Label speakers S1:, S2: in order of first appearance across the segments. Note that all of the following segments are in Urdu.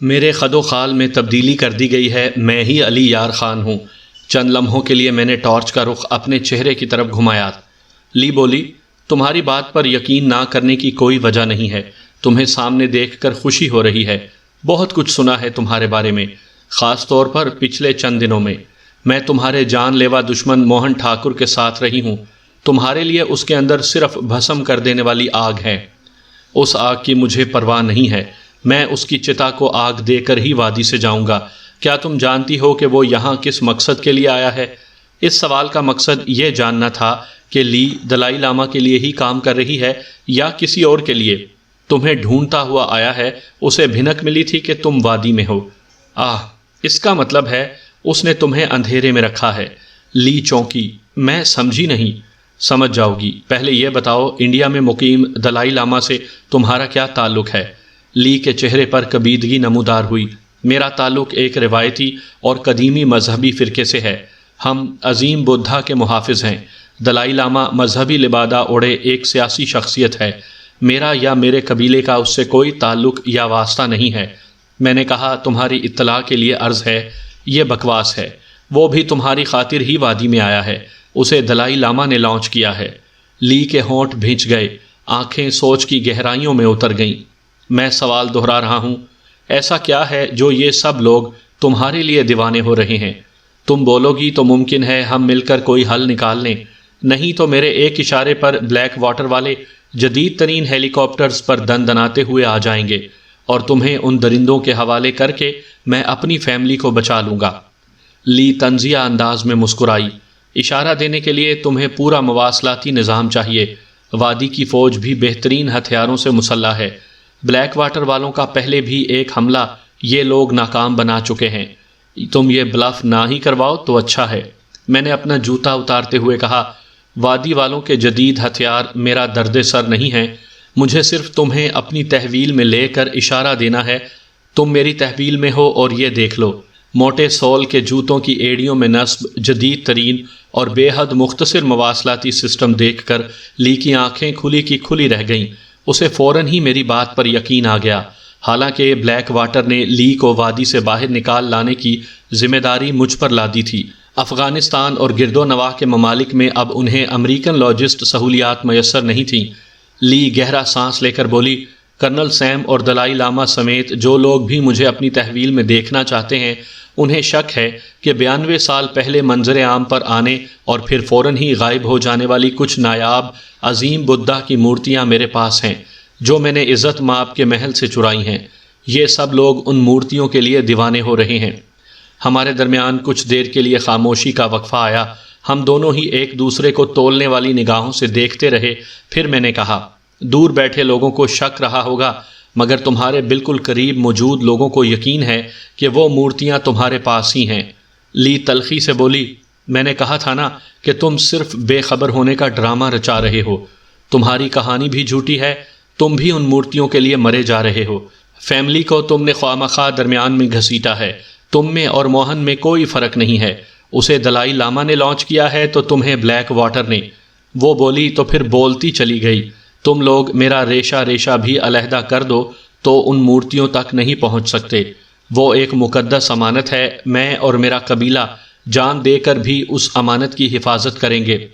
S1: میرے خد و خال میں تبدیلی کر دی گئی ہے، میں ہی علی یار خان ہوں۔ چند لمحوں کے لیے میں نے ٹارچ کا رخ اپنے چہرے کی طرف گھمایا۔ لی بولی، تمہاری بات پر یقین نہ کرنے کی کوئی وجہ نہیں ہے، تمہیں سامنے دیکھ کر خوشی ہو رہی ہے۔ بہت کچھ سنا ہے تمہارے بارے میں، خاص طور پر پچھلے چند دنوں میں تمہارے جان لیوا دشمن موہن ٹھاکر کے ساتھ رہی ہوں۔ تمہارے لیے اس کے اندر صرف بھسم کر دینے والی آگ ہے۔ اس آگ کی مجھے پرواہ نہیں ہے، میں اس کی چتا کو آگ دے کر ہی وادی سے جاؤں گا۔ کیا تم جانتی ہو کہ وہ یہاں کس مقصد کے لیے آیا ہے؟ اس سوال کا مقصد یہ جاننا تھا کہ لی دلائی لاما کے لیے ہی کام کر رہی ہے یا کسی اور کے لیے۔ تمہیں ڈھونڈتا ہوا آیا ہے، اسے بھنک ملی تھی کہ تم وادی میں ہو۔ اس کا مطلب ہے اس نے تمہیں اندھیرے میں رکھا ہے۔ لی چونکی۔ میں سمجھی نہیں۔ سمجھ جاؤ گی، پہلے یہ بتاؤ انڈیا میں مقیم دلائی لاما سے تمہارا کیا تعلق ہے؟ لی کے چہرے پر کبیدگی نمودار ہوئی۔ میرا تعلق ایک روایتی اور قدیمی مذہبی فرقے سے ہے۔ ہم عظیم بدھا کے محافظ ہیں۔ دلائی لاما مذہبی لبادہ اوڑے ایک سیاسی شخصیت ہے۔ میرا یا میرے قبیلے کا اس سے کوئی تعلق یا واسطہ نہیں ہے۔ میں نے کہا تمہاری اطلاع کے لیے عرض ہے، یہ بکواس ہے۔ وہ بھی تمہاری خاطر ہی وادی میں آیا ہے، اسے دلائی لاما نے لانچ کیا ہے۔ لی کے ہونٹ بھینچ گئے، آنکھیں سوچ کی گہرائیوں میں اتر گئیں۔ میں سوال دہرا رہا ہوں، ایسا کیا ہے جو یہ سب لوگ تمہارے لیے دیوانے ہو رہے ہیں؟ تم بولو گی تو ممکن ہے ہم مل کر کوئی حل نکال لیں، نہیں تو میرے ایک اشارے پر بلیک واٹر والے جدید ترین ہیلی کاپٹرز پر دن دناتے ہوئے آ جائیں گے اور تمہیں ان درندوں کے حوالے کر کے میں اپنی فیملی کو بچا لوں گا۔ لی طنزیہ انداز میں مسکرائی۔ اشارہ دینے کے لیے تمہیں پورا مواصلاتی نظام چاہیے۔ وادی کی فوج بھی بہترین ہتھیاروں سے مسلح ہے۔ بلیک واٹر والوں کا پہلے بھی ایک حملہ یہ لوگ ناکام بنا چکے ہیں۔ تم یہ بلف نہ ہی کرواؤ تو اچھا ہے۔ میں نے اپنا جوتا اتارتے ہوئے کہا، وادی والوں کے جدید ہتھیار میرا درد سر نہیں ہیں، مجھے صرف تمہیں اپنی تحویل میں لے کر اشارہ دینا ہے۔ تم میری تحویل میں ہو اور یہ دیکھ لو۔ موٹے سول کے جوتوں کی ایڑیوں میں نصب جدید ترین اور بے حد مختصر مواصلاتی سسٹم دیکھ کر لی کی آنکھیں کھلی کی کھلی رہ گئیں۔ اسے فوراً ہی میری بات پر یقین آ گیا۔ حالانکہ بلیک واٹر نے لی کو وادی سے باہر نکال لانے کی ذمہ داری مجھ پر لادی تھی۔ افغانستان اور گرد و نواح کے ممالک میں اب انہیں امریکن لاجسٹ سہولیات میسر نہیں تھیں۔ لی گہرا سانس لے کر بولی، کرنل سیم اور دلائی لاما سمیت جو لوگ بھی مجھے اپنی تحویل میں دیکھنا چاہتے ہیں، انہیں شک ہے کہ 92 سال پہلے منظر عام پر آنے اور پھر فوراً ہی غائب ہو جانے والی کچھ نایاب عظیم بدھا کی مورتیاں میرے پاس ہیں، جو میں نے عزت مآب کے محل سے چرائی ہیں۔ یہ سب لوگ ان مورتیوں کے لیے دیوانے ہو رہے ہیں۔ ہمارے درمیان کچھ دیر کے لیے خاموشی کا وقفہ آیا۔ ہم دونوں ہی ایک دوسرے کو تولنے والی نگاہوں سے دیکھتے رہے۔ پھر میں نے کہا، دور بیٹھے لوگوں کو شک رہا ہوگا، مگر تمہارے بالکل قریب موجود لوگوں کو یقین ہے کہ وہ مورتیاں تمہارے پاس ہی ہیں۔ لی تلخی سے بولی، میں نے کہا تھا نا کہ تم صرف بے خبر ہونے کا ڈرامہ رچا رہے ہو۔ تمہاری کہانی بھی جھوٹی ہے، تم بھی ان مورتیوں کے لیے مرے جا رہے ہو۔ فیملی کو تم نے خواہ درمیان میں گھسیٹا ہے۔ تم میں اور موہن میں کوئی فرق نہیں ہے۔ اسے دلائی لاما نے لانچ کیا ہے تو تمہیں بلیک واٹر نے۔ وہ بولی تو پھر بولتی چلی گئی، تم لوگ میرا ریشہ ریشہ بھی علیحدہ کر دو تو ان مورتیوں تک نہیں پہنچ سکتے۔ وہ ایک مقدس امانت ہے، میں اور میرا قبیلہ جان دے کر بھی اس امانت کی حفاظت کریں گے۔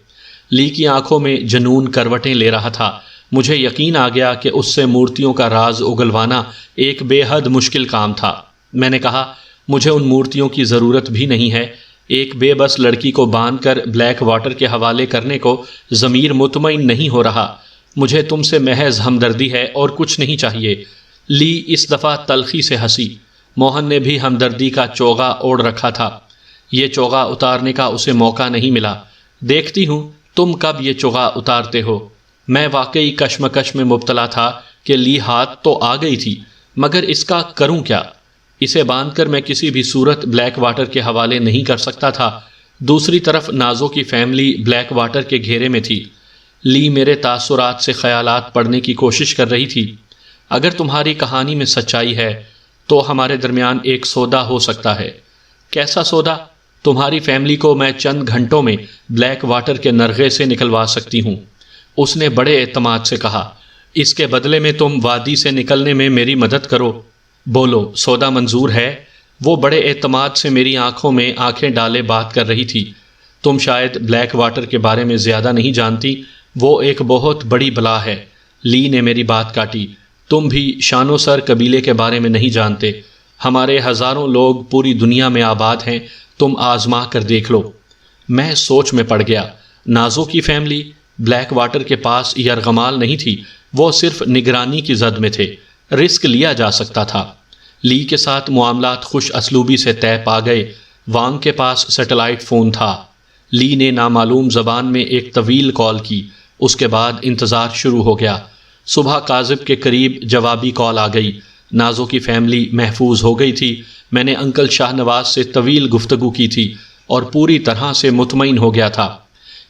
S1: لی کی آنکھوں میں جنون کروٹیں لے رہا تھا۔ مجھے یقین آ گیا کہ اس سے مورتیوں کا راز اگلوانا ایک بے حد مشکل کام تھا۔ میں نے کہا، مجھے ان مورتیوں کی ضرورت بھی نہیں ہے۔ ایک بے بس لڑکی کو باندھ کر بلیک واٹر کے حوالے کرنے کو ضمیر مطمئن نہیں ہو رہا۔ مجھے تم سے محض ہمدردی ہے اور کچھ نہیں چاہیے۔ لی اس دفعہ تلخی سے ہنسی۔ موہن نے بھی ہمدردی کا چوغا اوڑھ رکھا تھا۔ یہ چوغا اتارنے کا اسے موقع نہیں ملا۔ دیکھتی ہوں تم کب یہ چوغا اتارتے ہو۔ میں واقعی کشمکش میں مبتلا تھا کہ لی ہاتھ تو آ گئی تھی، مگر اس کا کروں کیا؟ اسے باندھ کر میں کسی بھی صورت بلیک واٹر کے حوالے نہیں کر سکتا تھا۔ دوسری طرف نازو کی فیملی بلیک واٹر کے گھیرے میں تھی۔ لی میرے تاثرات سے خیالات پڑھنے کی کوشش کر رہی تھی۔ اگر تمہاری کہانی میں سچائی ہے تو ہمارے درمیان ایک سودا ہو سکتا ہے۔ کیسا سودا؟ تمہاری فیملی کو میں چند گھنٹوں میں بلیک واٹر کے نرغے سے نکلوا سکتی ہوں۔ اس نے بڑے اعتماد سے کہا، اس کے بدلے میں تم وادی سے نکلنے میں میری مدد کرو۔ بولو سودا منظور ہے؟ وہ بڑے اعتماد سے میری آنکھوں میں آنکھیں ڈالے بات کر رہی تھی۔ تم شاید بلیک واٹر کے بارے میں زیادہ نہیں جانتی، وہ ایک بہت بڑی بلا ہے۔ لی نے میری بات کاٹی۔ تم بھی شان و سر قبیلے کے بارے میں نہیں جانتے۔ ہمارے ہزاروں لوگ پوری دنیا میں آباد ہیں، تم آزما کر دیکھ لو۔ میں سوچ میں پڑ گیا۔ نازو کی فیملی بلیک واٹر کے پاس یرغمال نہیں تھی، وہ صرف نگرانی کی زد میں تھے، رسک لیا جا سکتا تھا۔ لی کے ساتھ معاملات خوش اسلوبی سے طے پا گئے۔ وانگ کے پاس سیٹلائٹ فون تھا۔ لی نے نامعلوم زبان میں ایک طویل کال کی، اس کے بعد انتظار شروع ہو گیا۔ صبح کاذب کے قریب جوابی کال آ گئی۔ نازو کی فیملی محفوظ ہو گئی تھی۔ میں نے انکل شاہ نواز سے طویل گفتگو کی تھی اور پوری طرح سے مطمئن ہو گیا تھا۔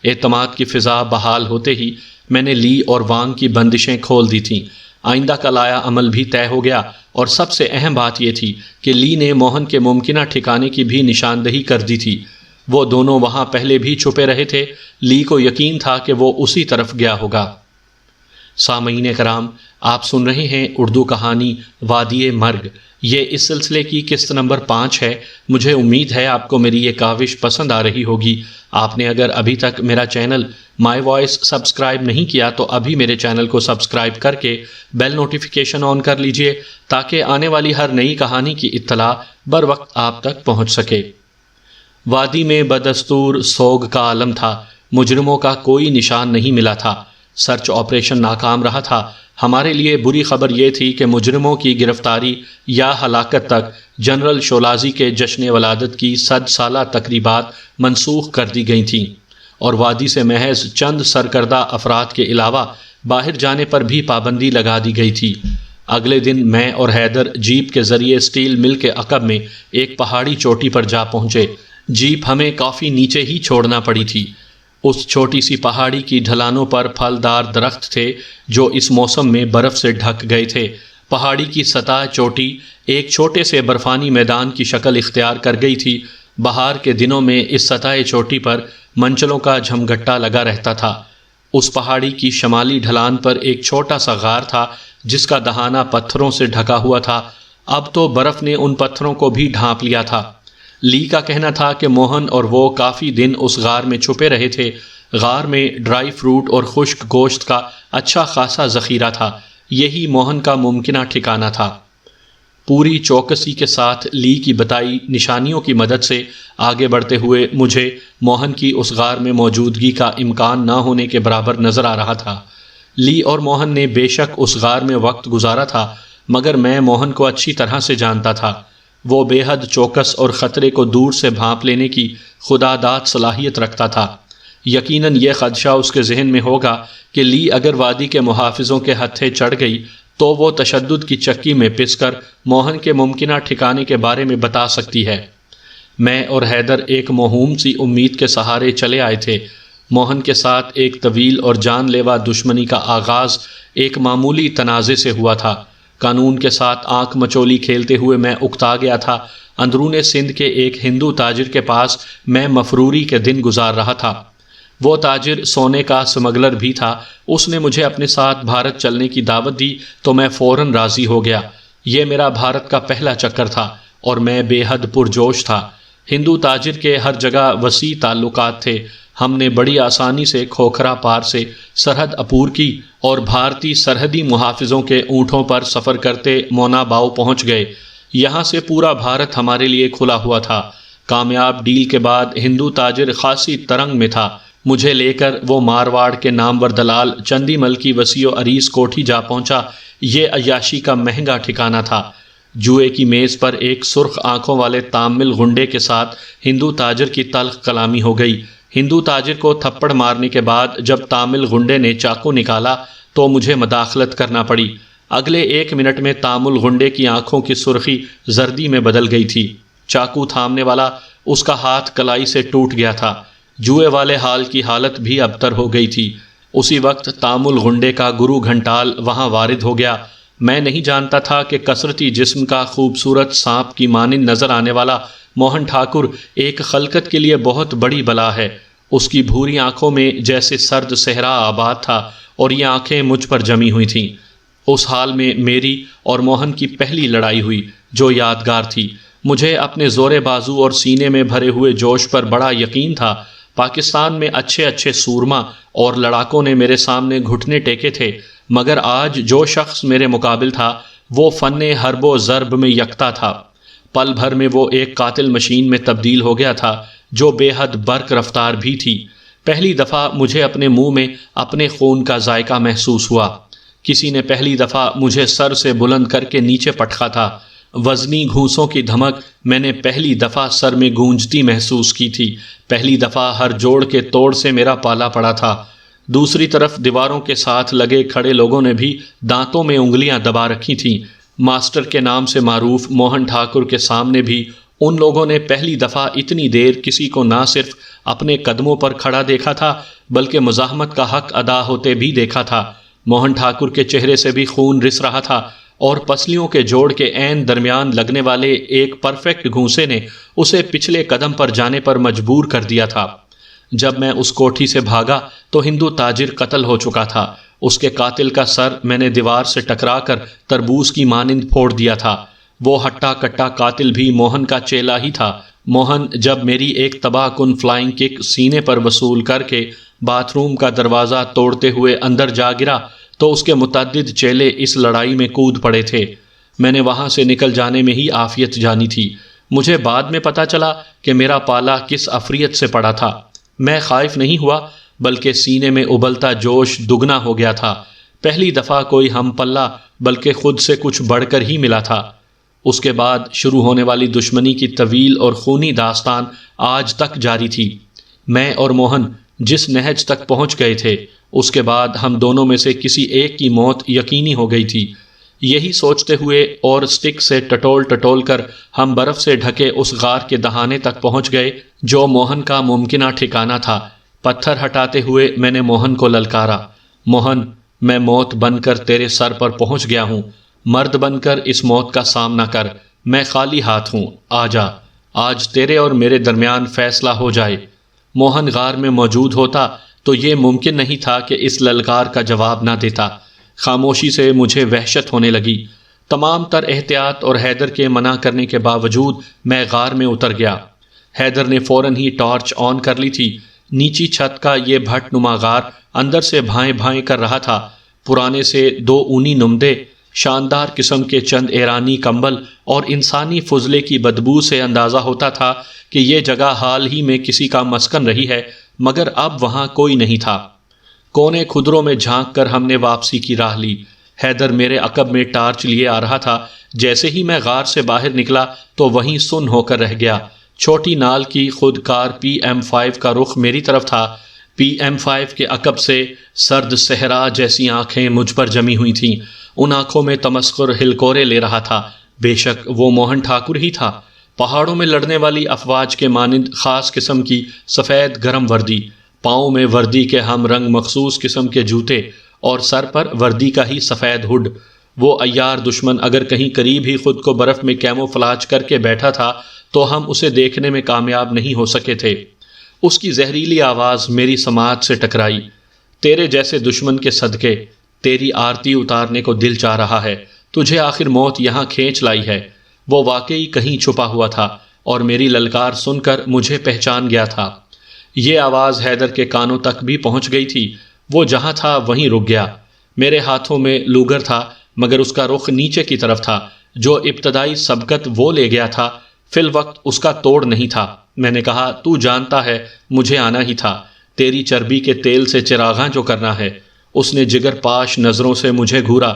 S1: اعتماد کی فضا بحال ہوتے ہی میں نے لی اور وانگ کی بندشیں کھول دی تھیں۔ آئندہ کا لایا عمل بھی طے ہو گیا، اور سب سے اہم بات یہ تھی کہ لی نے موہن کے ممکنہ ٹھکانے کی بھی نشاندہی کر دی تھی۔ وہ دونوں وہاں پہلے بھی چھپے رہے تھے۔ لی کو یقین تھا کہ وہ اسی طرف گیا ہوگا۔ سامعین کرام، آپ سن رہے ہیں اردو کہانی وادی مرگ۔ یہ اس سلسلے کی قسط نمبر 5 ہے۔ مجھے امید ہے آپ کو میری یہ کاوش پسند آ رہی ہوگی۔ آپ نے اگر ابھی تک میرا چینل مائی وائس سبسکرائب نہیں کیا تو ابھی میرے چینل کو سبسکرائب کر کے بیل نوٹیفیکیشن آن کر لیجئے، تاکہ آنے والی ہر نئی کہانی کی اطلاع بر وقت آپ تک پہنچ سکے۔ وادی میں بدستور سوگ کا عالم تھا۔ مجرموں کا کوئی نشان نہیں ملا تھا۔ سرچ آپریشن ناکام رہا تھا۔ ہمارے لیے بری خبر یہ تھی کہ مجرموں کی گرفتاری یا ہلاکت تک جنرل شولازی کے جشن ولادت کی 100 سالہ تقریبات منسوخ کر دی گئی تھیں، اور وادی سے محض چند سرکردہ افراد کے علاوہ باہر جانے پر بھی پابندی لگا دی گئی تھی۔ اگلے دن میں اور حیدر جیپ کے ذریعے اسٹیل مل کے عقب میں ایک پہاڑی چوٹی پر جا پہنچے۔ جیپ ہمیں کافی نیچے ہی چھوڑنا پڑی تھی۔ اس چھوٹی سی پہاڑی کی ڈھلانوں پر پھلدار درخت تھے جو اس موسم میں برف سے ڈھک گئے تھے۔ پہاڑی کی سطح چوٹی ایک چھوٹے سے برفانی میدان کی شکل اختیار کر گئی تھی۔ بہار کے دنوں میں اس سطح چوٹی پر منچلوں کا جھمگھٹا لگا رہتا تھا۔ اس پہاڑی کی شمالی ڈھلان پر ایک چھوٹا سا غار تھا جس کا دہانہ پتھروں سے ڈھکا ہوا تھا۔ اب تو برف نے ان پتھروں کو بھی ڈھانپ لیا تھا۔ لی کا کہنا تھا کہ موہن اور وہ کافی دن اس غار میں چھپے رہے تھے۔ غار میں ڈرائی فروٹ اور خشک گوشت کا اچھا خاصا ذخیرہ تھا۔ یہی موہن کا ممکنہ ٹھکانہ تھا۔ پوری چوکسی کے ساتھ لی کی بتائی نشانیوں کی مدد سے آگے بڑھتے ہوئے مجھے موہن کی اس غار میں موجودگی کا امکان نہ ہونے کے برابر نظر آ رہا تھا۔ لی اور موہن نے بے شک اس غار میں وقت گزارا تھا، مگر میں موہن کو اچھی طرح سے جانتا تھا۔ وہ بے حد چوکس اور خطرے کو دور سے بھانپ لینے کی خداداد صلاحیت رکھتا تھا۔ یقیناً یہ خدشہ اس کے ذہن میں ہوگا کہ لی اگر وادی کے محافظوں کے ہتھے چڑھ گئی تو وہ تشدد کی چکی میں پس کر موہن کے ممکنہ ٹھکانے کے بارے میں بتا سکتی ہے۔ میں اور حیدر ایک موہوم سی امید کے سہارے چلے آئے تھے۔ موہن کے ساتھ ایک طویل اور جان لیوا دشمنی کا آغاز ایک معمولی تنازع سے ہوا تھا۔ قانون کے ساتھ آنکھ مچولی کھیلتے ہوئے میں اکتا گیا تھا۔ اندرون سندھ کے ایک ہندو تاجر کے پاس میں مفروری کے دن گزار رہا تھا۔ وہ تاجر سونے کا سمگلر بھی تھا۔ اس نے مجھے اپنے ساتھ بھارت چلنے کی دعوت دی تو میں فوراً راضی ہو گیا۔ یہ میرا بھارت کا پہلا چکر تھا اور میں بے حد پرجوش تھا۔ ہندو تاجر کے ہر جگہ وسیع تعلقات تھے۔ ہم نے بڑی آسانی سے کھوکھرا پار سے سرحد عبور کی اور بھارتی سرحدی محافظوں کے اونٹوں پر سفر کرتے مونا باؤ پہنچ گئے۔ یہاں سے پورا بھارت ہمارے لیے کھلا ہوا تھا۔ کامیاب ڈیل کے بعد ہندو تاجر خاصی ترنگ میں تھا۔ مجھے لے کر وہ مارواڑ کے نامور دلال چندی مل کی وسیع و عریض کوٹھی جا پہنچا۔ یہ عیاشی کا مہنگا ٹھکانہ تھا۔ جوئے کی میز پر ایک سرخ آنکھوں والے تامل غنڈے کے ساتھ ہندو تاجر کی تلخ کلامی ہو گئی۔ ہندو تاجر کو تھپڑ مارنے کے بعد جب تامل غنڈے نے چاقو نکالا تو مجھے مداخلت کرنا پڑی۔ اگلے 1 منٹ میں تامل غنڈے کی آنکھوں کی سرخی زردی میں بدل گئی تھی۔ چاقو تھامنے والا اس کا ہاتھ کلائی سے ٹوٹ گیا تھا۔ جوئے والے حال کی حالت بھی ابتر ہو گئی تھی۔ اسی وقت تامل غنڈے کا گرو گھنٹال وہاں وارد ہو گیا۔ میں نہیں جانتا تھا کہ کثرتی جسم کا خوبصورت سانپ کی مانند نظر آنے والا موہن ٹھاکر ایک خلقت کے لیے بہت بڑی بلا ہے۔ اس کی بھوری آنکھوں میں جیسے سرد صحرا آباد تھا اور یہ آنکھیں مجھ پر جمی ہوئی تھیں۔ اس حال میں میری اور موہن کی پہلی لڑائی ہوئی جو یادگار تھی۔ مجھے اپنے زور بازو اور سینے میں بھرے ہوئے جوش پر بڑا یقین تھا۔ پاکستان میں اچھے اچھے سورما اور لڑاکوں نے میرے سامنے گھٹنے ٹیکے تھے، مگر آج جو شخص میرے مقابل تھا وہ فن حرب و ضرب میں یکتا تھا۔ پل بھر میں وہ ایک قاتل مشین میں تبدیل ہو گیا تھا جو بے حد برق رفتار بھی تھی۔ پہلی دفعہ مجھے اپنے منہ میں اپنے خون کا ذائقہ محسوس ہوا۔ کسی نے پہلی دفعہ مجھے سر سے بلند کر کے نیچے پٹکا تھا۔ وزنی گھونسوں کی دھمک میں نے پہلی دفعہ سر میں گونجتی محسوس کی تھی۔ پہلی دفعہ ہر جوڑ کے توڑ سے میرا پالا پڑا تھا۔ دوسری طرف دیواروں کے ساتھ لگے کھڑے لوگوں نے بھی دانتوں میں انگلیاں دبا رکھی تھیں۔ ماسٹر کے نام سے معروف موہن ٹھاکر کے سامنے بھی ان لوگوں نے پہلی دفعہ اتنی دیر کسی کو نہ صرف اپنے قدموں پر کھڑا دیکھا تھا بلکہ مزاحمت کا حق ادا ہوتے بھی دیکھا تھا۔ موہن ٹھاکر کے چہرے سے بھی خون رس رہا تھا اور پسلیوں کے جوڑ کے عین درمیان لگنے والے ایک پرفیکٹ گھونسے نے اسے پچھلے قدم پر جانے پر مجبور کر دیا تھا۔ جب میں اس کوٹھی سے بھاگا تو ہندو تاجر قتل ہو چکا تھا۔ اس کے قاتل کا سر میں نے دیوار سے ٹکرا کر تربوز کی مانند پھوڑ دیا تھا۔ وہ ہٹا کٹا قاتل بھی موہن کا چیلا ہی تھا۔ موہن جب میری ایک تباہ کن فلائنگ کک سینے پر وصول کر کے باتھ روم کا دروازہ توڑتے ہوئے اندر جا گرا تو اس کے متعدد چیلے اس لڑائی میں کود پڑے تھے۔ میں نے وہاں سے نکل جانے میں ہی عافیت جانی تھی۔ مجھے بعد میں پتا چلا کہ میرا پالا کس افریت سے پڑا تھا۔ میں خائف نہیں ہوا بلکہ سینے میں ابلتا جوش دگنا ہو گیا تھا۔ پہلی دفعہ کوئی ہم پلہ بلکہ خود سے کچھ بڑھ کر ہی ملا تھا۔ اس کے بعد شروع ہونے والی دشمنی کی طویل اور خونی داستان آج تک جاری تھی۔ میں اور موہن جس نہج تک پہنچ گئے تھے اس کے بعد ہم دونوں میں سے کسی ایک کی موت یقینی ہو گئی تھی۔ یہی سوچتے ہوئے اور سٹک سے ٹٹول ٹٹول کر ہم برف سے ڈھکے اس غار کے دہانے تک پہنچ گئے جو موہن کا ممکنہ ٹھکانہ تھا۔ پتھر ہٹاتے ہوئے میں نے موہن کو للکارا، موہن، میں موت بن کر تیرے سر پر پہنچ گیا ہوں۔ مرد بن کر اس موت کا سامنا کر۔ میں خالی ہاتھ ہوں، آ جا، آج تیرے اور میرے درمیان فیصلہ ہو جائے۔ موہن غار میں موجود ہوتا تو یہ ممکن نہیں تھا کہ اس للکار کا جواب نہ دیتا۔ خاموشی سے مجھے وحشت ہونے لگی۔ تمام تر احتیاط اور حیدر کے منع کرنے کے باوجود میں غار میں اتر گیا۔ حیدر نے فوراً ہی ٹارچ آن کر لی تھی۔ نیچی چھت کا یہ بھٹ نما غار اندر سے بھائیں بھائیں کر رہا تھا۔ پرانے سے 2 اونی نمدے، شاندار قسم کے چند ایرانی کمبل اور انسانی فضلے کی بدبو سے اندازہ ہوتا تھا کہ یہ جگہ حال ہی میں کسی کا مسکن رہی ہے، مگر اب وہاں کوئی نہیں تھا۔ کونے کھدروں میں جھانک کر ہم نے واپسی کی راہ لی۔ حیدر میرے عقب میں ٹارچ لیے آ رہا تھا۔ جیسے ہی میں غار سے باہر نکلا تو وہیں سن ہو کر رہ گیا۔ چھوٹی نال کی خود کار PM5 کا رخ میری طرف تھا۔ PM5 کے عقب سے سرد صحرا جیسی آنکھیں مجھ پر جمی ہوئی تھیں۔ ان آنکھوں میں تمسخر ہلکورے لے رہا تھا۔ بے شک وہ موہن ٹھاکر ہی تھا۔ پہاڑوں میں لڑنے والی افواج کے مانند خاص قسم کی سفید گرم وردی، پاؤں میں وردی کے ہم رنگ مخصوص قسم کے جوتے اور سر پر وردی کا ہی سفید ہڈ۔ وہ عیار دشمن اگر کہیں قریب ہی خود کو برف میں کیموفلاج کر کے بیٹھا تھا تو ہم اسے دیکھنے میں کامیاب نہیں ہو سکے تھے۔ اس کی زہریلی آواز میری سماعت سے ٹکرائی۔ تیرے جیسے دشمن کے صدقے تیری آرتی اتارنے کو دل چاہ رہا ہے۔ تجھے آخر موت یہاں کھینچ لائی ہے۔ وہ واقعی کہیں چھپا ہوا تھا اور میری للکار سن کر مجھے پہچان گیا تھا۔ یہ آواز حیدر کے کانوں تک بھی پہنچ گئی تھی۔ وہ جہاں تھا وہیں رک گیا۔ میرے ہاتھوں میں لوگر تھا مگر اس کا رخ نیچے کی طرف تھا۔ جو ابتدائی سبقت وہ لے گیا تھا فی الوقت اس کا توڑ نہیں تھا۔ میں نے کہا، تو جانتا ہے مجھے آنا ہی تھا، تیری چربی کے تیل سے چراغاں جو کرنا ہے۔ اس نے جگر پاش نظروں سے مجھے گھورا۔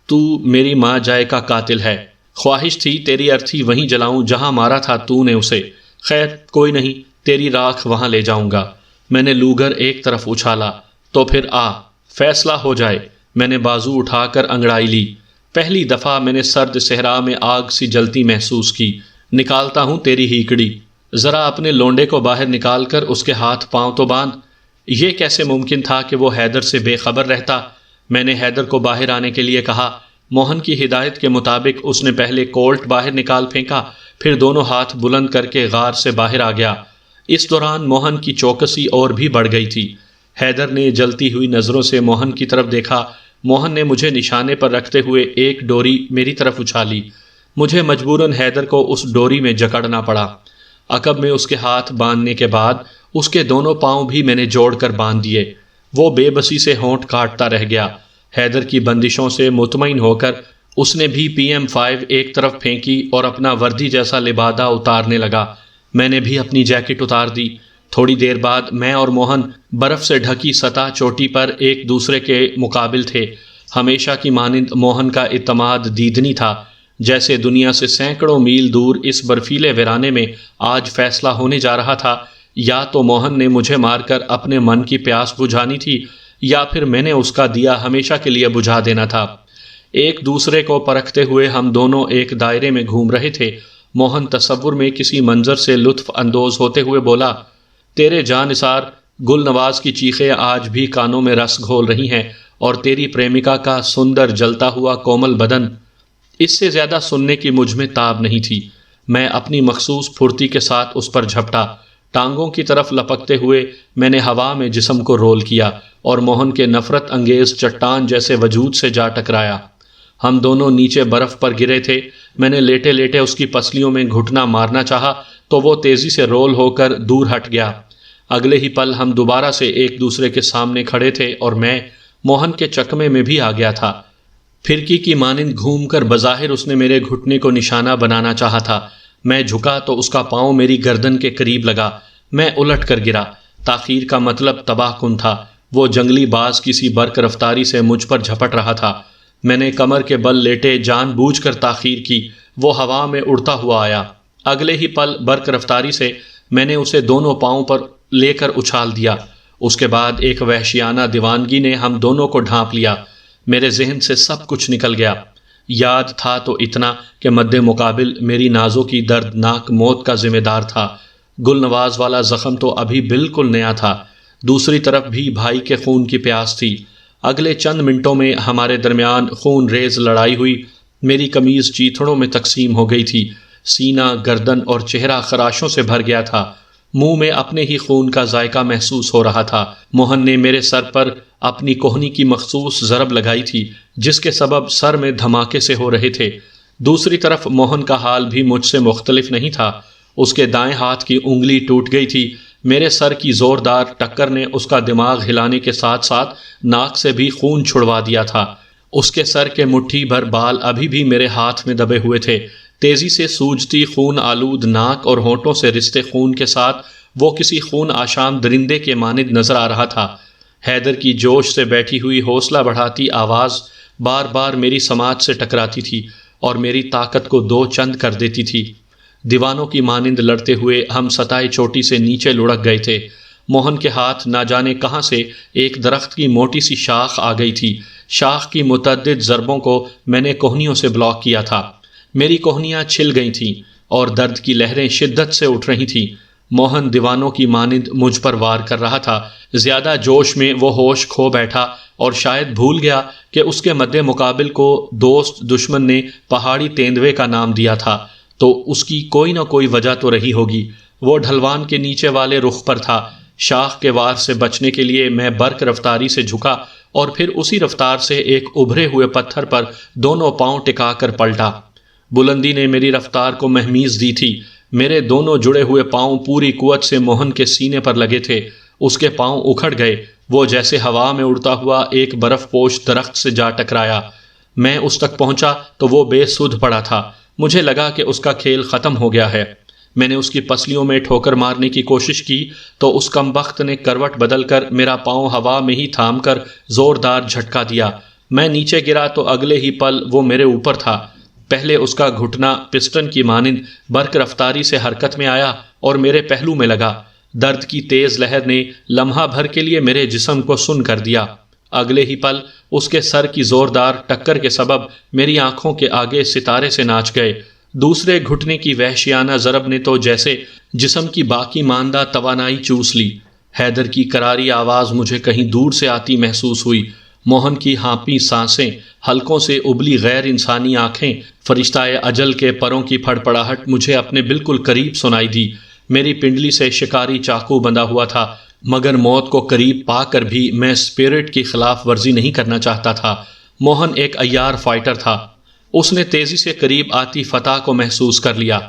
S1: تو میری ماں جائے کا قاتل ہے۔ خواہش تھی تیری ارتھی وہیں جلاؤں جہاں مارا تھا تو نے اسے۔ خیر کوئی نہیں، تیری راکھ وہاں لے جاؤں گا۔ میں نے لوگر ایک طرف اچھالا۔ تو پھر آ، فیصلہ ہو جائے۔ میں نے بازو اٹھا کر انگڑائی لی۔ پہلی دفعہ میں نے سرد صحرا میں آگ سی جلتی محسوس کی۔ نکالتا ہوں تیری ہیکڑی۔ ذرا اپنے لونڈے کو باہر نکال کر اس کے ہاتھ پاؤں تو باندھ۔ یہ کیسے ممکن تھا کہ وہ حیدر سے بے خبر رہتا؟ میں نے حیدر کو باہر آنے کے لیے کہا۔ موہن کی ہدایت کے مطابق اس نے پہلے کولٹ باہر نکال پھینکا، پھر دونوں ہاتھ بلند کر کے غار سے باہر آ گیا۔ اس دوران موہن کی چوکسی اور بھی بڑھ گئی تھی۔ حیدر نے جلتی ہوئی نظروں سے موہن کی طرف دیکھا۔ موہن نے مجھے نشانے پر رکھتے ہوئے ایک ڈوری میری طرف اچھالی۔ مجھے مجبوراً حیدر کو اس ڈوری میں جکڑنا پڑا۔ عقب میں اس کے ہاتھ باندھنے کے بعد اس کے دونوں پاؤں بھی میں نے جوڑ کر باندھ دیے۔ وہ بے بسی سے ہونٹ کاٹتا رہ گیا۔ حیدر کی بندشوں سے مطمئن ہو کر اس نے بھی PM5 ایک طرف پھینکی اور اپنا وردی جیسا لبادہ اتارنے لگا۔ میں نے بھی اپنی جیکٹ اتار دی۔ تھوڑی دیر بعد میں اور موہن برف سے ڈھکی سطح چوٹی پر ایک دوسرے کے مقابل تھے۔ ہمیشہ کی مانند موہن کا اعتماد دیدنی تھا، جیسے دنیا سے سینکڑوں میل دور اس برفیلے ویرانے میں آج فیصلہ ہونے جا رہا تھا۔ یا تو موہن نے مجھے مار کر اپنے من کی پیاس بجھانی تھی، یا پھر میں نے اس کا دیا ہمیشہ کے لیے بجھا دینا تھا۔ ایک دوسرے کو پرکھتے ہوئے ہم دونوں ایک دائرے میں گھوم رہے تھے۔ موہن تصور میں کسی منظر سے لطف اندوز ہوتے ہوئے بولا، تیرے جانثار گل نواز کی چیخیں آج بھی کانوں میں رس گھول رہی ہیں، اور تیری پریمکا کا سندر جلتا ہوا کومل بدن۔ اس سے زیادہ سننے کی مجھ میں تاب نہیں تھی۔ میں اپنی مخصوص پھرتی کے ساتھ اس پر جھپٹا۔ ٹانگوں کی طرف لپکتے ہوئے میں نے ہوا میں جسم کو رول کیا اور موہن کے نفرت انگیز چٹان جیسے وجود سے جا ٹکرایا۔ ہم دونوں نیچے برف پر گرے تھے۔ میں نے لیٹے لیٹے اس کی پسلیوں میں گھٹنا مارنا چاہا تو وہ تیزی سے رول ہو کر دور ہٹ گیا۔ اگلے ہی پل ہم دوبارہ سے ایک دوسرے کے سامنے کھڑے تھے اور میں موہن کے چکمے میں بھی آ گیا تھا۔ پھرکی کی مانند گھوم کر بظاہر اس نے میرے گھٹنے کو نشانہ بنانا چاہا تھا۔ میں جھکا تو اس کا پاؤں میری گردن کے قریب لگا۔ میں الٹ کر گرا۔ تاخیر کا مطلب تباہ کن تھا۔ وہ جنگلی باز کسی برق رفتاری سے مجھ پر جھپٹ رہا تھا۔ میں نے کمر کے بل لیٹے جان بوجھ کر تاخیر کی۔ وہ ہوا میں اڑتا ہوا آیا۔ اگلے ہی پل برق رفتاری سے میں نے اسے دونوں پاؤں پر لے کر اچھال دیا۔ اس کے بعد ایک وحشیانہ دیوانگی نے ہم دونوں کو ڈھانپ لیا۔ میرے ذہن سے سب کچھ نکل گیا۔ یاد تھا تو اتنا کہ مد مقابل میری نازوں کی دردناک موت کا ذمہ دار تھا۔ گل نواز والا زخم تو ابھی بالکل نیا تھا۔ دوسری طرف بھی بھائی کے خون کی پیاس تھی۔ اگلے چند منٹوں میں ہمارے درمیان خون ریز لڑائی ہوئی۔ میری قمیض چیتھڑوں میں تقسیم ہو گئی تھی۔ سینہ، گردن اور چہرہ خراشوں سے بھر گیا تھا۔ منہ میں اپنے ہی خون کا ذائقہ محسوس ہو رہا تھا۔ موہن نے میرے سر پر اپنی کوہنی کی مخصوص ضرب لگائی تھی، جس کے سبب سر میں دھماکے سے ہو رہے تھے۔ دوسری طرف موہن کا حال بھی مجھ سے مختلف نہیں تھا۔ اس کے دائیں ہاتھ کی انگلی ٹوٹ گئی تھی۔ میرے سر کی زوردار ٹکر نے اس کا دماغ ہلانے کے ساتھ ساتھ ناک سے بھی خون چھڑوا دیا تھا۔ اس کے سر کے مٹھی بھر بال ابھی بھی میرے ہاتھ میں دبے ہوئے تھے۔ تیزی سے سوجتی خون آلود ناک اور ہونٹوں سے رستے خون کے ساتھ وہ کسی خون آشام درندے کے مانند نظر آ رہا تھا۔ حیدر کی جوش سے بیٹھی ہوئی حوصلہ بڑھاتی آواز بار بار میری سماعت سے ٹکراتی تھی اور میری طاقت کو دو چند کر دیتی تھی۔ دیوانوں کی مانند لڑتے ہوئے ہم سطح چوٹی سے نیچے لڑک گئے تھے۔ موہن کے ہاتھ نہ جانے کہاں سے ایک درخت کی موٹی سی شاخ آ گئی تھی۔ شاخ کی متعدد ضربوں کو میں نے کوہنیوں سے بلاک کیا تھا۔ میری کوہنیاں چھل گئی تھیں اور درد کی لہریں شدت سے اٹھ رہی تھیں۔ موہن دیوانوں کی مانند مجھ پر وار کر رہا تھا۔ زیادہ جوش میں وہ ہوش کھو بیٹھا اور شاید بھول گیا کہ اس کے مد مقابل کو دوست دشمن نے پہاڑی تیندوے کا نام دیا تھا، تو اس کی کوئی نہ کوئی وجہ تو رہی ہوگی۔ وہ ڈھلوان کے نیچے والے رخ پر تھا۔ شاخ کے وار سے بچنے کے لیے میں برق رفتاری سے جھکا اور پھر اسی رفتار سے ایک ابھرے ہوئے پتھر پر دونوں پاؤں ٹکا کر پلٹا۔ بلندی نے میری رفتار کو مہمیز دی تھی۔ میرے دونوں جڑے ہوئے پاؤں پوری قوت سے موہن کے سینے پر لگے تھے۔ اس کے پاؤں اکھڑ گئے۔ وہ جیسے ہوا میں اڑتا ہوا ایک برف پوش درخت سے جا ٹکرایا۔ میں اس تک پہنچا تو وہ بے سدھ پڑا تھا۔ مجھے لگا کہ اس کا کھیل ختم ہو گیا ہے۔ میں نے اس کی پسلیوں میں ٹھوکر مارنے کی کوشش کی تو اس کمبخت نے کروٹ بدل کر میرا پاؤں ہوا میں ہی تھام کر زوردار جھٹکا دیا۔ میں نیچے گرا تو اگلے ہی پل وہ میرے اوپر تھا۔ پہلے اس کا گھٹنا پسٹن کی مانند برق رفتاری سے حرکت میں آیا اور میرے پہلو میں لگا۔ درد کی تیز لہر نے لمحہ بھر کے لیے میرے جسم کو سن کر دیا۔ اگلے ہی پل اس کے سر کی زوردار ٹکر کے سبب میری آنکھوں کے آگے ستارے سے ناچ گئے۔ دوسرے گھٹنے کی وحشیانہ ضرب نے تو جیسے جسم کی باقی ماندہ توانائی چوس لی۔ حیدر کی کراری آواز مجھے کہیں دور سے آتی محسوس ہوئی۔ موہن کی ہانپی سانسیں، حلقوں سے ابلی غیر انسانی آنکھیں، فرشتہ اجل کے پروں کی پھڑپڑاہٹ مجھے اپنے بالکل قریب سنائی دی۔ میری پنڈلی سے شکاری چاقو بندھا ہوا تھا، مگر موت کو قریب پا کر بھی میں اسپرٹ کی خلاف ورزی نہیں کرنا چاہتا تھا۔ موہن ایک عیار فائٹر تھا۔ اس نے تیزی سے قریب آتی فتح کو محسوس کر لیا۔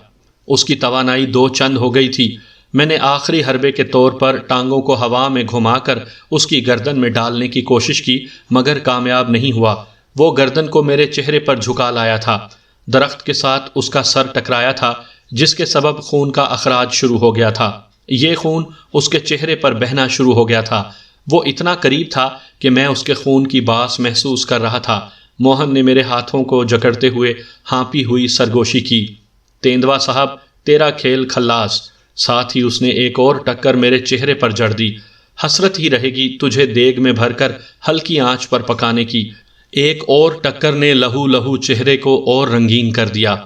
S1: اس کی توانائی دو چند ہو گئی تھی۔ میں نے آخری حربے کے طور پر ٹانگوں کو ہوا میں گھما کر اس کی گردن میں ڈالنے کی کوشش کی، مگر کامیاب نہیں ہوا۔ وہ گردن کو میرے چہرے پر جھکا لایا تھا۔ درخت کے ساتھ اس کا سر ٹکرایا تھا، جس کے سبب خون کا اخراج شروع ہو گیا تھا۔ یہ خون اس کے چہرے پر بہنا شروع ہو گیا تھا۔ وہ اتنا قریب تھا کہ میں اس کے خون کی باس محسوس کر رہا تھا۔ موہن نے میرے ہاتھوں کو جکڑتے ہوئے ہانپی ہوئی سرگوشی کی۔ تیندوا صاحب، تیرا کھیل خلاص۔ ساتھ ہی اس نے ایک اور ٹکر میرے چہرے پر جڑ دی۔ حسرت ہی رہے گی تجھے دیگ میں بھر کر ہلکی آنچ پر پکانے کی۔ ایک اور ٹکر نے لہو لہو چہرے کو اور رنگین کر دیا۔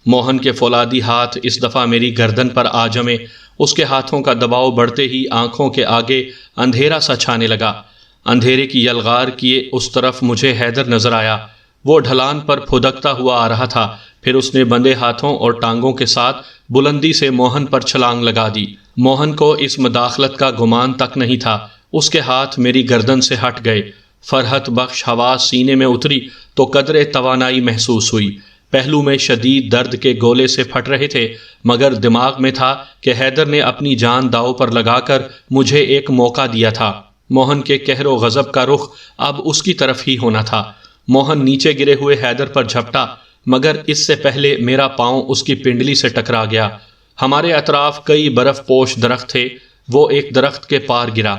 S1: موہن کے فولادی ہاتھ اس دفعہ میری گردن پر آ جمے۔ اس کے ہاتھوں کا دباؤ بڑھتے ہی آنکھوں کے آگے اندھیرا سا چھانے لگا۔ اندھیرے کی یلغار کیے اس طرف مجھے حیدر نظر آیا۔ وہ ڈھلان پر پھدکتا ہوا آ رہا تھا۔ پھر اس نے بندھے ہاتھوں اور ٹانگوں کے ساتھ بلندی سے موہن پر چھلانگ لگا دی۔ موہن کو اس مداخلت کا گمان تک نہیں تھا۔ اس کے ہاتھ میری گردن سے ہٹ گئے۔ فرحت بخش حواس سینے میں اتری تو قدرے توانائی محسوس ہوئی۔ پہلو میں شدید درد کے گولے سے پھٹ رہے تھے، مگر دماغ میں تھا کہ حیدر نے اپنی جان داؤ پر لگا کر مجھے ایک موقع دیا تھا۔ موہن کے قہر و غضب کا رخ اب اس کی طرف ہی ہونا تھا۔ موہن نیچے گرے ہوئے حیدر پر جھپٹا، مگر اس سے پہلے میرا پاؤں اس کی پنڈلی سے ٹکرا گیا۔ ہمارے اطراف کئی برف پوش درخت تھے۔ وہ ایک درخت کے پار گرا۔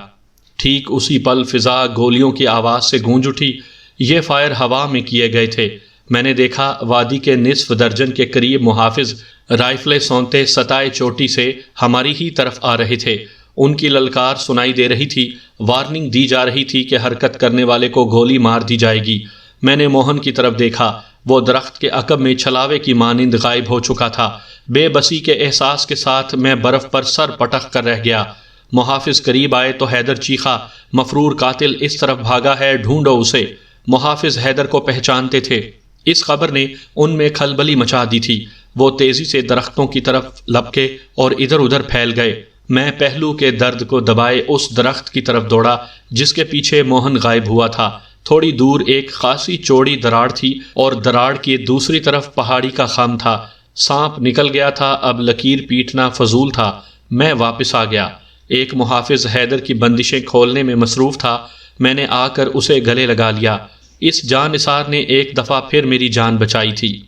S1: ٹھیک اسی پل فضا گولیوں کی آواز سے گونج اٹھی۔ یہ فائر ہوا میں کیے گئے تھے۔ میں نے دیکھا وادی کے نصف درجن کے قریب محافظ رائفلیں سونتے ستائے چوٹی سے ہماری ہی طرف آ رہے تھے۔ ان کی للکار سنائی دے رہی تھی۔ وارننگ دی جا رہی تھی کہ حرکت کرنے والے کو گولی مار دی جائے گی۔ میں نے موہن کی طرف دیکھا۔ وہ درخت کے عقب میں چھلاوے کی مانند غائب ہو چکا تھا۔ بے بسی کے احساس کے ساتھ میں برف پر سر پٹک کر رہ گیا۔ محافظ قریب آئے تو حیدر چیخا، مفرور قاتل اس طرف بھاگا ہے، ڈھونڈو اسے۔ محافظ حیدر کو پہچانتے تھے۔ اس خبر نے ان میں کھلبلی مچا دی تھی۔ وہ تیزی سے درختوں کی طرف لپکے اور ادھر ادھر پھیل گئے۔ میں پہلو کے درد کو دبائے اس درخت کی طرف دوڑا جس کے پیچھے موہن غائب ہوا تھا۔ تھوڑی دور ایک خاصی چوڑی دراڑ تھی اور دراڑ کی دوسری طرف پہاڑی کا خم تھا۔ سانپ نکل گیا تھا، اب لکیر پیٹنا فضول تھا۔ میں واپس آ گیا۔ ایک محافظ حیدر کی بندشیں کھولنے میں مصروف تھا۔ میں نے آ کر اسے گلے لگا لیا۔ اس جان نثار نے ایک دفعہ پھر میری جان بچائی تھی۔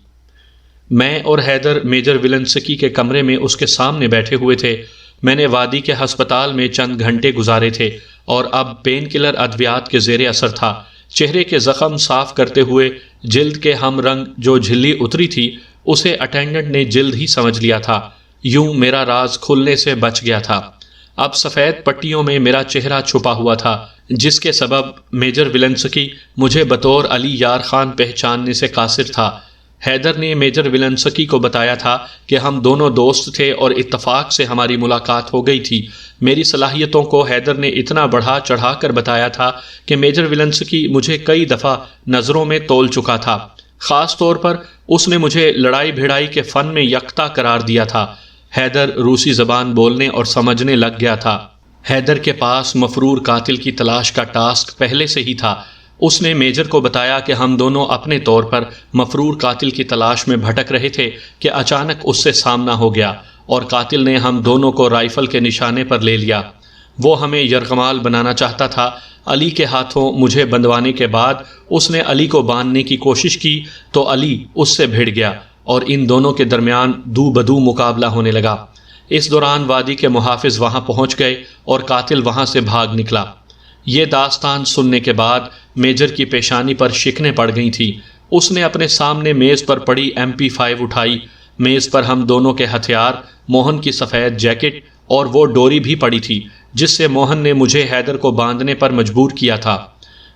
S1: میں اور حیدر میجر ولنسکی کے کمرے میں اس کے سامنے بیٹھے ہوئے تھے۔ میں نے وادی کے ہسپتال میں چند گھنٹے گزارے تھے اور اب پین کلر ادویات کے زیر اثر تھا۔ چہرے کے زخم صاف کرتے ہوئے جلد کے ہم رنگ جو جھلی اتری تھی اسے اٹینڈنٹ نے جلد ہی سمجھ لیا تھا۔ یوں میرا راز کھلنے سے بچ گیا تھا۔ اب سفید پٹیوں میں میرا چہرہ چھپا ہوا تھا، جس کے سبب میجر ولنسکی مجھے بطور علی یار خان پہچاننے سے قاصر تھا۔ حیدر نے میجر ولنسکی کو بتایا تھا کہ ہم دونوں دوست تھے اور اتفاق سے ہماری ملاقات ہو گئی تھی۔ میری صلاحیتوں کو حیدر نے اتنا بڑھا چڑھا کر بتایا تھا کہ میجر ولنسکی مجھے کئی دفعہ نظروں میں تول چکا تھا۔ خاص طور پر اس نے مجھے لڑائی بھیڑائی کے فن میں یکتا قرار دیا تھا۔ حیدر روسی زبان بولنے اور سمجھنے لگ گیا تھا۔ حیدر کے پاس مفرور قاتل کی تلاش کا ٹاسک پہلے سے ہی تھا۔ اس نے میجر کو بتایا کہ ہم دونوں اپنے طور پر مفرور قاتل کی تلاش میں بھٹک رہے تھے کہ اچانک اس سے سامنا ہو گیا اور قاتل نے ہم دونوں کو رائفل کے نشانے پر لے لیا۔ وہ ہمیں یرغمال بنانا چاہتا تھا۔ علی کے ہاتھوں مجھے بندوانے کے بعد اس نے علی کو باندھنے کی کوشش کی تو علی اس سے بھڑ گیا اور ان دونوں کے درمیان دو بدو مقابلہ ہونے لگا۔ اس دوران وادی کے محافظ وہاں پہنچ گئے اور قاتل وہاں سے بھاگ نکلا۔ یہ داستان سننے کے بعد میجر کی پیشانی پر شکنیں پڑ گئی تھیں۔ اس نے اپنے سامنے میز پر پڑی MP5 اٹھائی۔ میز پر ہم دونوں کے ہتھیار، موہن کی سفید جیکٹ اور وہ ڈوری بھی پڑی تھی جس سے موہن نے مجھے حیدر کو باندھنے پر مجبور کیا تھا۔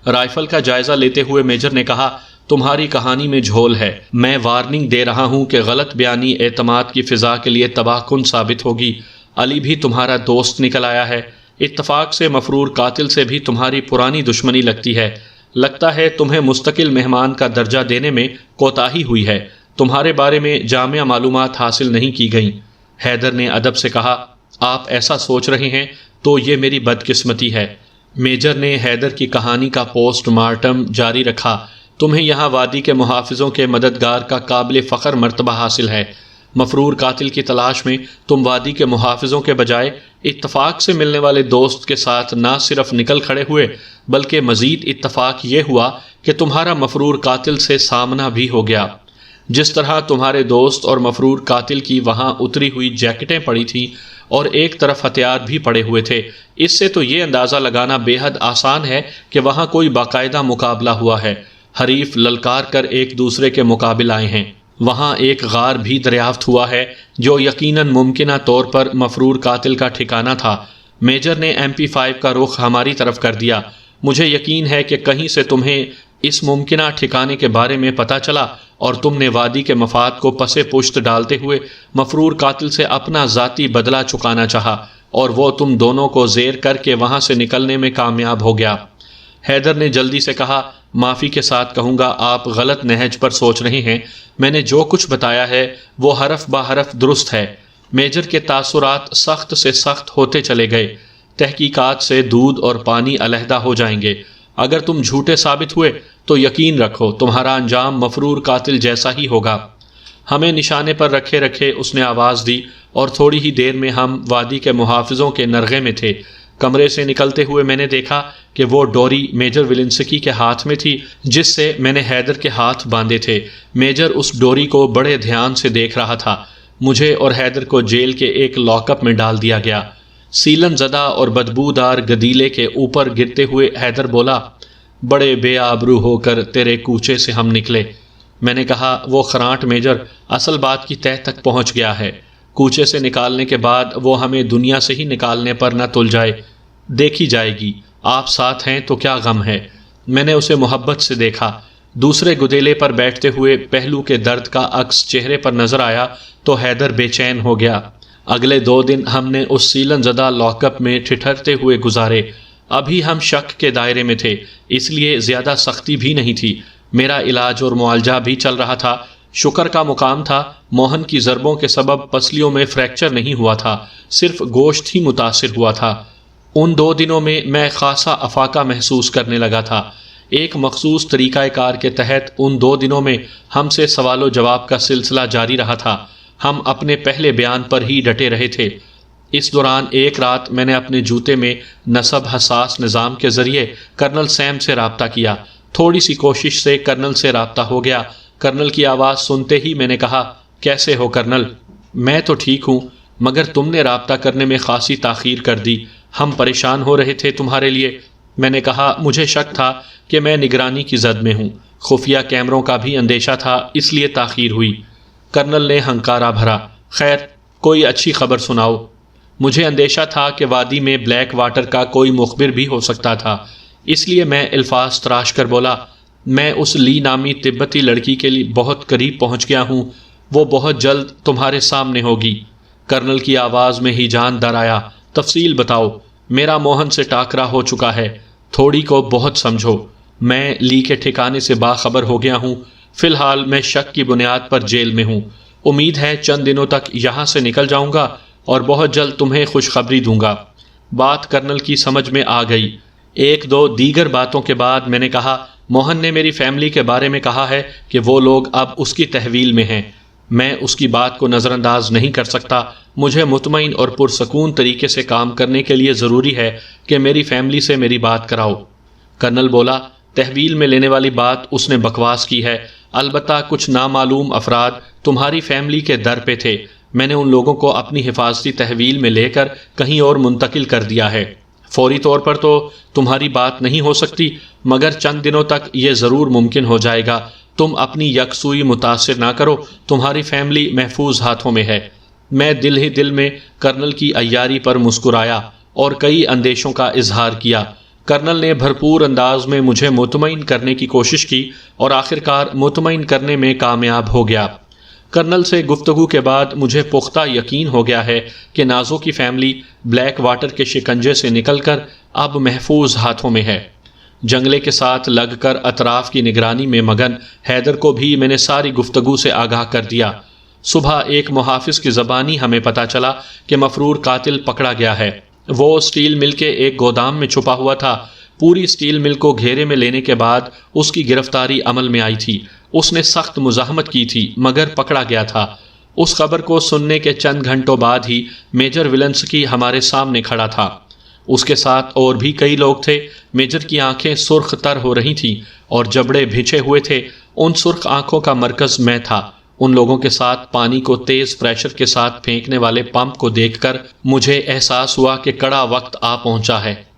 S1: رائفل کا جائزہ لیتے ہوئے میجر نے کہا، تمہاری کہانی میں جھول ہے۔ میں وارننگ دے رہا ہوں کہ غلط بیانی اعتماد کی فضا کے لیے تباہ کن ثابت ہوگی۔ علی بھی تمہارا دوست نکل آیا ہے۔ اتفاق سے مفرور قاتل سے بھی تمہاری پرانی دشمنی لگتی ہے۔ لگتا ہے تمہیں مستقل مہمان کا درجہ دینے میں کوتاہی ہوئی ہے۔ تمہارے بارے میں جامع معلومات حاصل نہیں کی گئیں۔ حیدر نے ادب سے کہا، آپ ایسا سوچ رہے ہیں تو یہ میری بدقسمتی ہے۔ میجر نے حیدر کی کہانی کا پوسٹ مارٹم جاری رکھا۔ تمہیں یہاں وادی کے محافظوں کے مددگار کا قابل فخر مرتبہ حاصل ہے۔ مفرور قاتل کی تلاش میں تم وادی کے محافظوں کے بجائے اتفاق سے ملنے والے دوست کے ساتھ نہ صرف نکل کھڑے ہوئے بلکہ مزید اتفاق یہ ہوا کہ تمہارا مفرور قاتل سے سامنا بھی ہو گیا۔ جس طرح تمہارے دوست اور مفرور قاتل کی وہاں اتری ہوئی جیکٹیں پڑی تھیں اور ایک طرف ہتھیار بھی پڑے ہوئے تھے، اس سے تو یہ اندازہ لگانا بے حد آسان ہے کہ وہاں کوئی باقاعدہ مقابلہ ہوا ہے، حریف للکار کر ایک دوسرے کے مقابل آئے ہیں۔ وہاں ایک غار بھی دریافت ہوا ہے جو یقیناً ممکنہ طور پر مفرور قاتل کا ٹھکانہ تھا۔ میجر نے MP5 کا رخ ہماری طرف کر دیا۔ مجھے یقین ہے کہ کہیں سے تمہیں اس ممکنہ ٹھکانے کے بارے میں پتہ چلا اور تم نے وادی کے مفاد کو پسے پشت ڈالتے ہوئے مفرور قاتل سے اپنا ذاتی بدلہ چکانا چاہا اور وہ تم دونوں کو زیر کر کے وہاں سے نکلنے میں کامیاب ہو گیا۔ حیدر نے جلدی سے کہا، معافی کے ساتھ کہوں گا آپ غلط نہج پر سوچ رہے ہیں، میں نے جو کچھ بتایا ہے وہ حرف بہ حرف درست ہے۔ میجر کے تاثرات سخت سے سخت ہوتے چلے گئے۔ تحقیقات سے دودھ اور پانی علیحدہ ہو جائیں گے۔ اگر تم جھوٹے ثابت ہوئے تو یقین رکھو تمہارا انجام مفرور قاتل جیسا ہی ہوگا۔ ہمیں نشانے پر رکھے رکھے اس نے آواز دی اور تھوڑی ہی دیر میں ہم وادی کے محافظوں کے نرغے میں تھے۔ کمرے سے نکلتے ہوئے میں نے دیکھا کہ وہ ڈوری میجر ولنسکی کے ہاتھ میں تھی جس سے میں نے حیدر کے ہاتھ باندھے تھے۔ میجر اس ڈوری کو بڑے دھیان سے دیکھ رہا تھا۔ مجھے اور حیدر کو جیل کے ایک لاک اپ میں ڈال دیا گیا۔ سیلن زدہ اور بدبودار گدیلے کے اوپر گرتے ہوئے حیدر بولا، بڑے بے آبرو ہو کر تیرے کوچے سے ہم نکلے۔ میں نے کہا، وہ خرانٹ میجر اصل بات کی تہہ تک پہنچ گیا ہے۔ کوچے سے نکالنے کے بعد وہ ہمیں دنیا سے ہی نکالنے پر نہ تل جائے، دیکھی جائے گی۔ آپ ساتھ ہیں تو کیا غم ہے۔ میں نے اسے محبت سے دیکھا۔ دوسرے گدیلے پر بیٹھتے ہوئے پہلو کے درد کا عکس چہرے پر نظر آیا تو حیدر بے چین ہو گیا۔ اگلے 2 دن ہم نے اس سیلن زدہ لاک اپ میں ٹھٹھرتے ہوئے گزارے۔ ابھی ہم شک کے دائرے میں تھے، اس لیے زیادہ سختی بھی نہیں تھی۔ میرا علاج اور معالجہ بھی چل رہا تھا۔ شکر کا مقام تھا موہن کی ضربوں کے سبب پسلیوں میں فریکچر نہیں ہوا تھا، صرف گوشت ہی متاثر ہوا تھا۔ ان 2 دنوں میں خاصا افاقہ محسوس کرنے لگا تھا۔ ایک مخصوص طریقہ کار کے تحت ان 2 دنوں میں ہم سے سوال و جواب کا سلسلہ جاری رہا تھا۔ ہم اپنے پہلے بیان پر ہی ڈٹے رہے تھے۔ اس دوران ایک رات میں نے اپنے جوتے میں نصب حساس نظام کے ذریعے کرنل سیم سے رابطہ کیا۔ تھوڑی سی کوشش سے کرنل سے رابطہ ہو گیا۔ کرنل کی آواز سنتے ہی میں نے کہا، کیسے ہو کرنل؟ میں تو ٹھیک ہوں، مگر تم نے رابطہ کرنے میں خاصی تاخیر کر دی، ہم پریشان ہو رہے تھے تمہارے لیے۔ میں نے کہا، مجھے شک تھا کہ میں نگرانی کی زد میں ہوں، خفیہ کیمروں کا بھی اندیشہ تھا، اس لیے تاخیر ہوئی۔ کرنل نے ہنکارا بھرا، خیر کوئی اچھی خبر سناؤ۔ مجھے اندیشہ تھا کہ وادی میں بلیک واٹر کا کوئی مخبر بھی ہو سکتا تھا، اس لیے میں الفاظ تراش کر بولا، میں اس لی نامی تبتی لڑکی کے لیے بہت قریب پہنچ گیا ہوں، وہ بہت جلد تمہارے سامنے ہوگی۔ کرنل کی آواز میں ہی جان در آیا، تفصیل بتاؤ۔ میرا موہن سے ٹاکرا ہو چکا ہے، تھوڑی کو بہت سمجھو۔ میں لی کے ٹھکانے سے باخبر ہو گیا ہوں۔ فی الحال میں شک کی بنیاد پر جیل میں ہوں۔ امید ہے چند دنوں تک یہاں سے نکل جاؤں گا اور بہت جلد تمہیں خوشخبری دوں گا۔ بات کرنل کی سمجھ میں آ گئی۔ 1-2 دیگر باتوں کے بعد میں نے کہا، موہن نے میری فیملی کے بارے میں کہا ہے کہ وہ لوگ اب اس کی تحویل میں ہیں۔ میں اس کی بات کو نظر انداز نہیں کر سکتا۔ مجھے مطمئن اور پرسکون طریقے سے کام کرنے کے لیے ضروری ہے کہ میری فیملی سے میری بات کراؤ۔ کرنل بولا، تحویل میں لینے والی بات اس نے بکواس کی ہے، البتہ کچھ نامعلوم افراد تمہاری فیملی کے در پہ تھے، میں نے ان لوگوں کو اپنی حفاظتی تحویل میں لے کر کہیں اور منتقل کر دیا ہے۔ فوری طور پر تو تمہاری بات نہیں ہو سکتی، مگر چند دنوں تک یہ ضرور ممکن ہو جائے گا۔ تم اپنی یکسوئی متاثر نہ کرو، تمہاری فیملی محفوظ ہاتھوں میں ہے۔ میں دل ہی دل میں کرنل کی عیاری پر مسکرایا اور کئی اندیشوں کا اظہار کیا۔ کرنل نے بھرپور انداز میں مجھے مطمئن کرنے کی کوشش کی اور آخرکار مطمئن کرنے میں کامیاب ہو گیا۔ کرنل سے گفتگو کے بعد مجھے پختہ یقین ہو گیا ہے کہ نازو کی فیملی بلیک واٹر کے شکنجے سے نکل کر اب محفوظ ہاتھوں میں ہے۔ جنگلے کے ساتھ لگ کر اطراف کی نگرانی میں مگن حیدر کو بھی میں نے ساری گفتگو سے آگاہ کر دیا۔ صبح ایک محافظ کی زبانی ہمیں پتہ چلا کہ مفرور قاتل پکڑا گیا ہے۔ وہ سٹیل مل کے ایک گودام میں چھپا ہوا تھا۔ پوری سٹیل مل کو گھیرے میں لینے کے بعد اس کی گرفتاری عمل میں آئی تھی۔ اس نے سخت مزاحمت کی تھی مگر پکڑا گیا تھا۔ اس خبر کو سننے کے چند گھنٹوں بعد ہی میجر ولنسکی ہمارے سامنے کھڑا تھا۔ اس کے ساتھ اور بھی کئی لوگ تھے۔ میجر کی آنکھیں سرخ تر ہو رہی تھیں اور جبڑے بھنچے ہوئے تھے۔ ان سرخ آنکھوں کا مرکز میں تھا۔ ان لوگوں کے ساتھ پانی کو تیز پریشر کے ساتھ پھینکنے والے پمپ کو دیکھ کر مجھے احساس ہوا کہ کڑا وقت آ پہنچا ہے۔